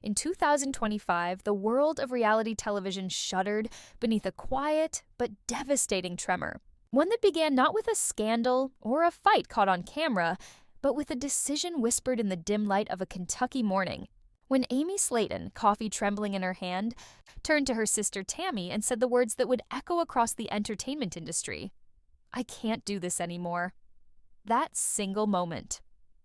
in 2025, the world of reality television shuddered beneath a quiet but devastating tremor. One that began not with a scandal or a fight caught on camera, but with a decision whispered in the dim light of a Kentucky morning. When Amy Slaton, coffee trembling in her hand, turned to her sister Tammy and said the words that would echo across the entertainment industry, "I can't do this anymore." That single moment,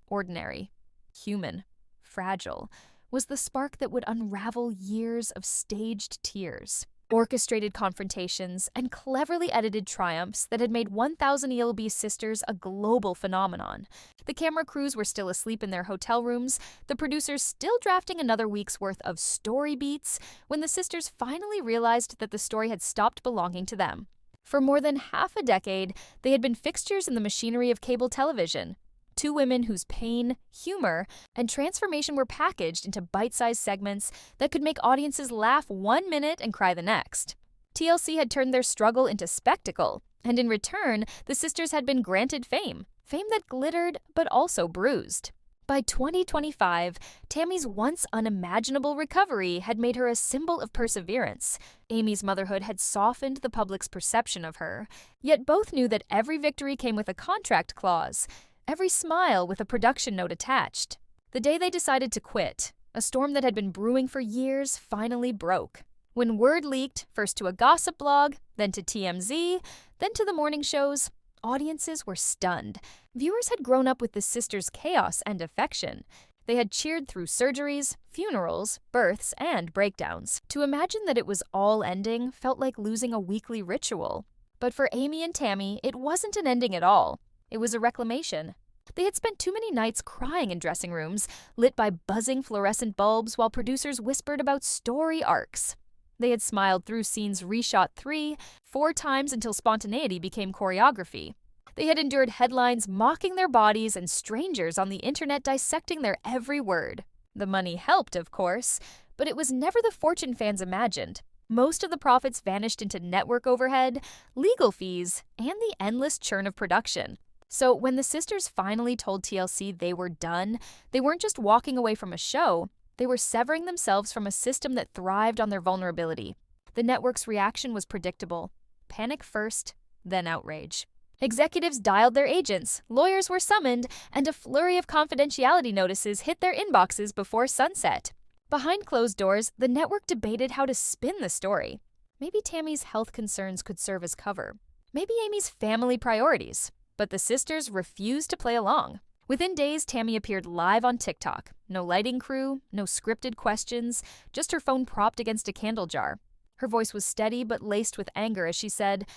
ordinary, human, fragile, was the spark that would unravel years of staged tears, orchestrated confrontations, and cleverly edited triumphs that had made 1000 ELB Sisters a global phenomenon. The camera crews were still asleep in their hotel rooms, the producers still drafting another week's worth of story beats, when the sisters finally realized that the story had stopped belonging to them. For more than half a decade, they had been fixtures in the machinery of cable television. Two women whose pain, humor, and transformation were packaged into bite-sized segments that could make audiences laugh 1 minute and cry the next. TLC had turned their struggle into spectacle, and in return, the sisters had been granted fame that glittered but also bruised. By 2025, Tammy's once unimaginable recovery had made her a symbol of perseverance. Amy's motherhood had softened the public's perception of her, yet both knew that every victory came with a contract clause, every smile with a production note attached. The day they decided to quit, a storm that had been brewing for years finally broke. When word leaked, first to a gossip blog, then to TMZ, then to the morning shows, audiences were stunned. Viewers had grown up with the sisters' chaos and affection. They had cheered through surgeries, funerals, births, and breakdowns. To imagine that it was all ending felt like losing a weekly ritual. But for Amy and Tammy, it wasn't an ending at all. It was a reclamation. They had spent too many nights crying in dressing rooms, lit by buzzing fluorescent bulbs while producers whispered about story arcs. They had smiled through scenes reshot 3, 4 times until spontaneity became choreography. They had endured headlines mocking their bodies and strangers on the internet dissecting their every word. The money helped, of course, but it was never the fortune fans imagined. Most of the profits vanished into network overhead, legal fees, and the endless churn of production. So when the sisters finally told TLC they were done, they weren't just walking away from a show, they were severing themselves from a system that thrived on their vulnerability. The network's reaction was predictable. Panic first, then outrage. Executives dialed their agents, lawyers were summoned, and a flurry of confidentiality notices hit their inboxes before sunset. Behind closed doors, the network debated how to spin the story. Maybe Tammy's health concerns could serve as cover. Maybe Amy's family priorities. But the sisters refused to play along. Within days, Tammy appeared live on TikTok. No lighting crew, no scripted questions, just her phone propped against a candle jar. Her voice was steady but laced with anger as she said,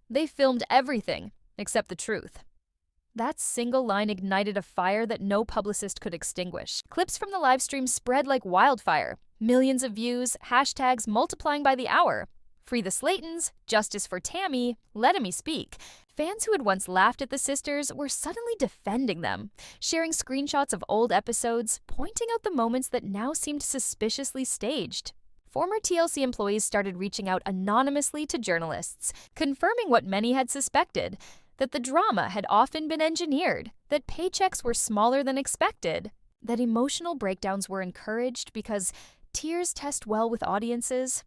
"They filmed everything, except the truth." That single line ignited a fire that no publicist could extinguish. Clips from the live stream spread like wildfire. Millions of views, hashtags multiplying by the hour. Free the Slatons, justice for Tammy, let me speak. Fans who had once laughed at the sisters were suddenly defending them, sharing screenshots of old episodes, pointing out the moments that now seemed suspiciously staged. Former TLC employees started reaching out anonymously to journalists, confirming what many had suspected, that the drama had often been engineered, that paychecks were smaller than expected, that emotional breakdowns were encouraged because tears test well with audiences.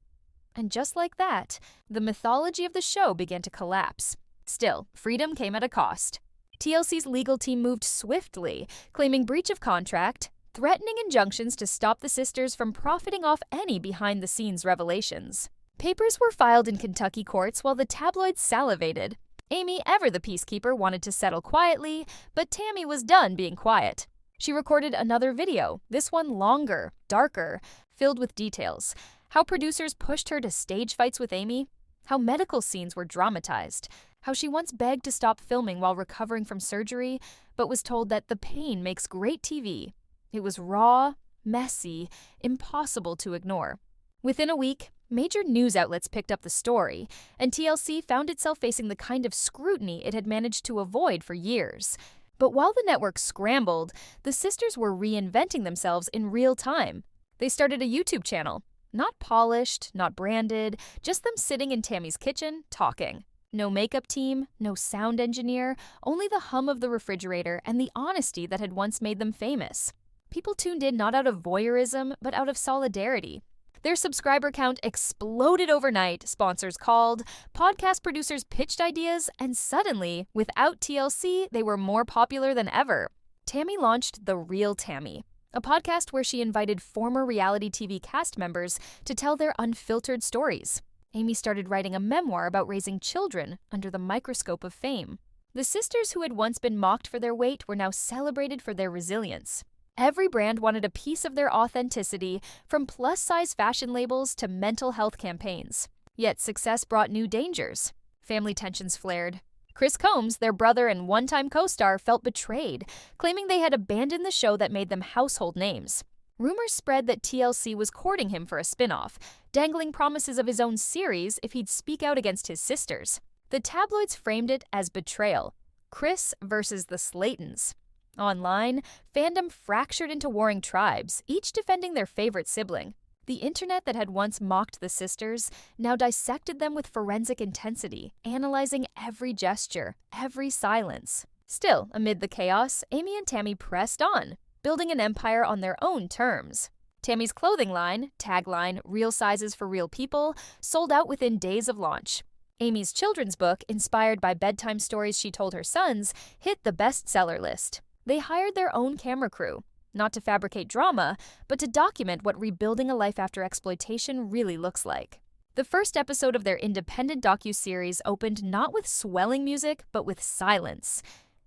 And just like that, the mythology of the show began to collapse. Still, freedom came at a cost. TLC's legal team moved swiftly, claiming breach of contract, threatening injunctions to stop the sisters from profiting off any behind-the-scenes revelations. Papers were filed in Kentucky courts while the tabloids salivated. Amy, ever the peacekeeper, wanted to settle quietly, but Tammy was done being quiet. She recorded another video, this one longer, darker, filled with details. How producers pushed her to stage fights with Amy, how medical scenes were dramatized, how she once begged to stop filming while recovering from surgery, but was told that the pain makes great TV. It was raw, messy, impossible to ignore. Within a week, major news outlets picked up the story, and TLC found itself facing the kind of scrutiny it had managed to avoid for years. But while the network scrambled, the sisters were reinventing themselves in real time. They started a YouTube channel. Not polished, not branded, just them sitting in Tammy's kitchen, talking. No makeup team, no sound engineer, only the hum of the refrigerator and the honesty that had once made them famous. People tuned in not out of voyeurism, but out of solidarity. Their subscriber count exploded overnight, sponsors called, podcast producers pitched ideas, and suddenly, without TLC, they were more popular than ever. Tammy launched The Real Tammy, a podcast where she invited former reality TV cast members to tell their unfiltered stories. Amy started writing a memoir about raising children under the microscope of fame. The sisters who had once been mocked for their weight were now celebrated for their resilience. Every brand wanted a piece of their authenticity, from plus-size fashion labels to mental health campaigns. Yet success brought new dangers. Family tensions flared. Chris Combs, their brother and one-time co-star, felt betrayed, claiming they had abandoned the show that made them household names. Rumors spread that TLC was courting him for a spin-off, dangling promises of his own series if he'd speak out against his sisters. The tabloids framed it as betrayal. Chris versus the Slatons. Online, fandom fractured into warring tribes, each defending their favorite sibling. The internet that had once mocked the sisters now dissected them with forensic intensity, analyzing every gesture, every silence. Still, amid the chaos, Amy and Tammy pressed on, building an empire on their own terms. Tammy's clothing line, tagline, "Real sizes for real people," sold out within days of launch. Amy's children's book, inspired by bedtime stories she told her sons, hit the bestseller list. They hired their own camera crew, not to fabricate drama, but to document what rebuilding a life after exploitation really looks like. The first episode of their independent docuseries opened not with swelling music, but with silence.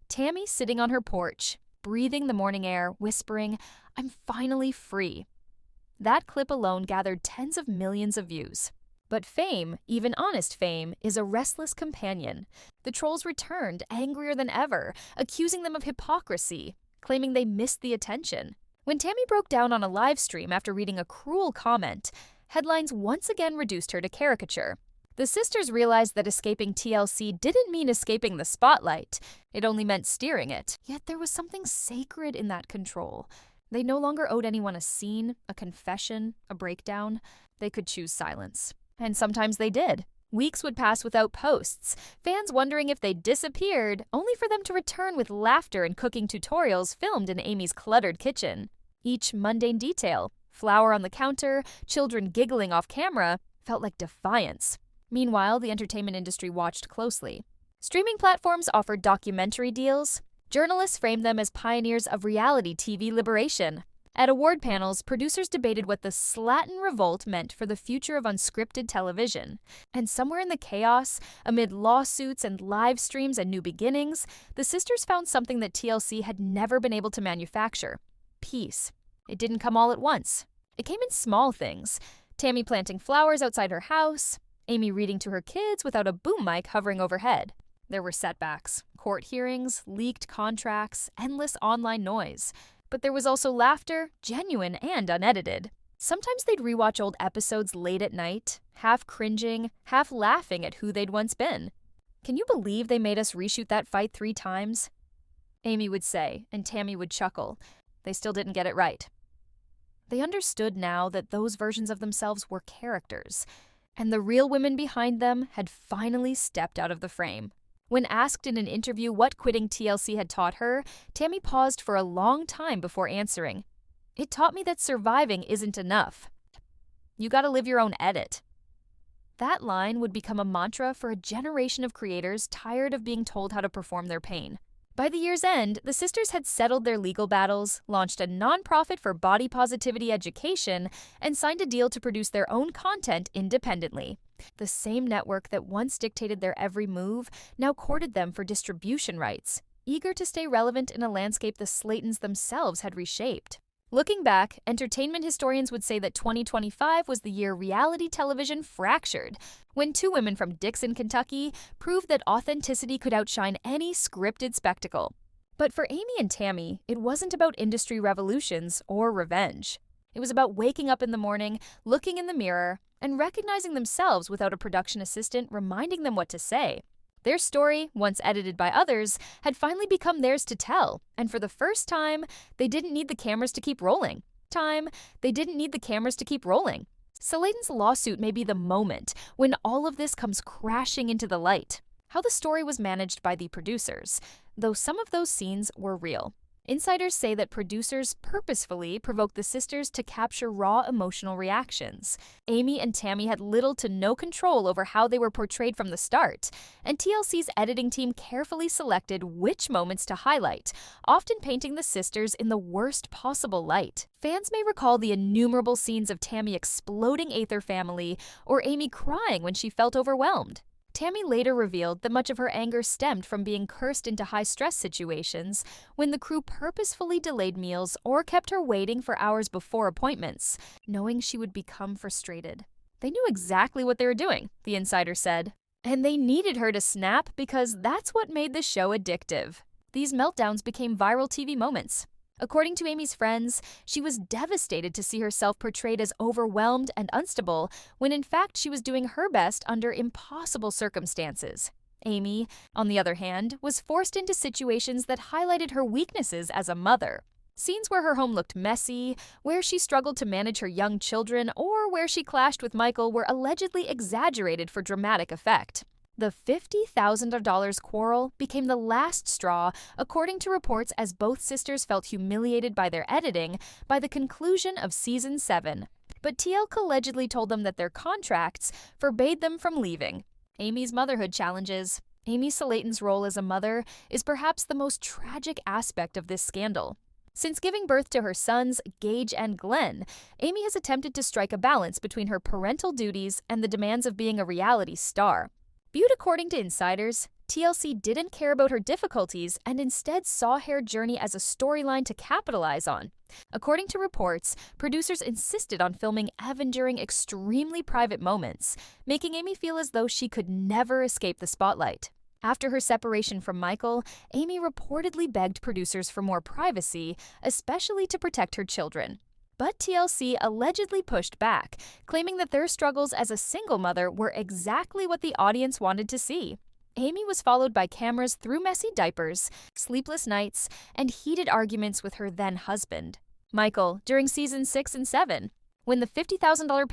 Tammy sitting on her porch, breathing the morning air, whispering, "I'm finally free." That clip alone gathered tens of millions of views. But fame, even honest fame, is a restless companion. The trolls returned, angrier than ever, accusing them of hypocrisy, claiming they missed the attention. When Tammy broke down on a live stream after reading a cruel comment, headlines once again reduced her to caricature. The sisters realized that escaping TLC didn't mean escaping the spotlight. It only meant steering it. Yet there was something sacred in that control. They no longer owed anyone a scene, a confession, a breakdown. They could choose silence. And sometimes they did. Weeks would pass without posts, fans wondering if they'd disappeared, only for them to return with laughter and cooking tutorials filmed in Amy's cluttered kitchen. Each mundane detail, flour on the counter, children giggling off camera, felt like defiance. Meanwhile, the entertainment industry watched closely. Streaming platforms offered documentary deals. Journalists framed them as pioneers of reality TV liberation. At award panels, producers debated what the Slaton revolt meant for the future of unscripted television. And somewhere in the chaos, amid lawsuits and live streams and new beginnings, the sisters found something that TLC had never been able to manufacture: peace. It didn't come all at once. It came in small things. Tammy planting flowers outside her house, Amy reading to her kids without a boom mic hovering overhead. There were setbacks, court hearings, leaked contracts, endless online noise. But there was also laughter, genuine and unedited. Sometimes they'd rewatch old episodes late at night, half cringing, half laughing at who they'd once been. "Can you believe they made us reshoot that fight 3 times?" Amy would say, and Tammy would chuckle. They still didn't get it right. They understood now that those versions of themselves were characters, and the real women behind them had finally stepped out of the frame. When asked in an interview what quitting TLC had taught her, Tammy paused for a long time before answering. "It taught me that surviving isn't enough. You gotta live your own edit." That line would become a mantra for a generation of creators tired of being told how to perform their pain. By the year's end, the sisters had settled their legal battles, launched a nonprofit for body positivity education, and signed a deal to produce their own content independently. The same network that once dictated their every move now courted them for distribution rights, eager to stay relevant in a landscape the Slatons themselves had reshaped. Looking back, entertainment historians would say that 2025 was the year reality television fractured, when 2 women from Dixon, Kentucky, proved that authenticity could outshine any scripted spectacle. But for Amy and Tammy, it wasn't about industry revolutions or revenge. It was about waking up in the morning, looking in the mirror, and recognizing themselves without a production assistant reminding them what to say. Their story, once edited by others, had finally become theirs to tell, and for the first time, they didn't need the cameras to keep rolling. Slaton's lawsuit may be the moment when all of this comes crashing into the light. How the story was managed by the producers, though some of those scenes were real. Insiders say that producers purposefully provoked the sisters to capture raw emotional reactions. Amy and Tammy had little to no control over how they were portrayed from the start, and TLC's editing team carefully selected which moments to highlight, often painting the sisters in the worst possible light. Fans may recall the innumerable scenes of Tammy exploding at their family or Amy crying when she felt overwhelmed. Tammy later revealed that much of her anger stemmed from being cursed into high-stress situations when the crew purposefully delayed meals or kept her waiting for hours before appointments, knowing she would become frustrated. They knew exactly what they were doing, the insider said. And they needed her to snap because that's what made the show addictive. These meltdowns became viral TV moments. According to Amy's friends, she was devastated to see herself portrayed as overwhelmed and unstable when in fact she was doing her best under impossible circumstances. Amy, on the other hand, was forced into situations that highlighted her weaknesses as a mother. Scenes where her home looked messy, where she struggled to manage her young children, or where she clashed with Michael were allegedly exaggerated for dramatic effect. The $50,000 quarrel became the last straw, according to reports, as both sisters felt humiliated by their editing by the conclusion of season 7. But TLC allegedly told them that their contracts forbade them from leaving. Amy's motherhood challenges. Amy Slaton's role as a mother is perhaps the most tragic aspect of this scandal. Since giving birth to her sons, Gage and Glenn, Amy has attempted to strike a balance between her parental duties and the demands of being a reality star. Viewed according to insiders, TLC didn't care about her difficulties and instead saw her journey as a storyline to capitalize on. According to reports, producers insisted on filming Evan during extremely private moments, making Amy feel as though she could never escape the spotlight. After her separation from Michael, Amy reportedly begged producers for more privacy, especially to protect her children. But TLC allegedly pushed back, claiming that their struggles as a single mother were exactly what the audience wanted to see. Amy was followed by cameras through messy diapers, sleepless nights, and heated arguments with her then-husband, Michael, during seasons 6 and 7. When the $50,000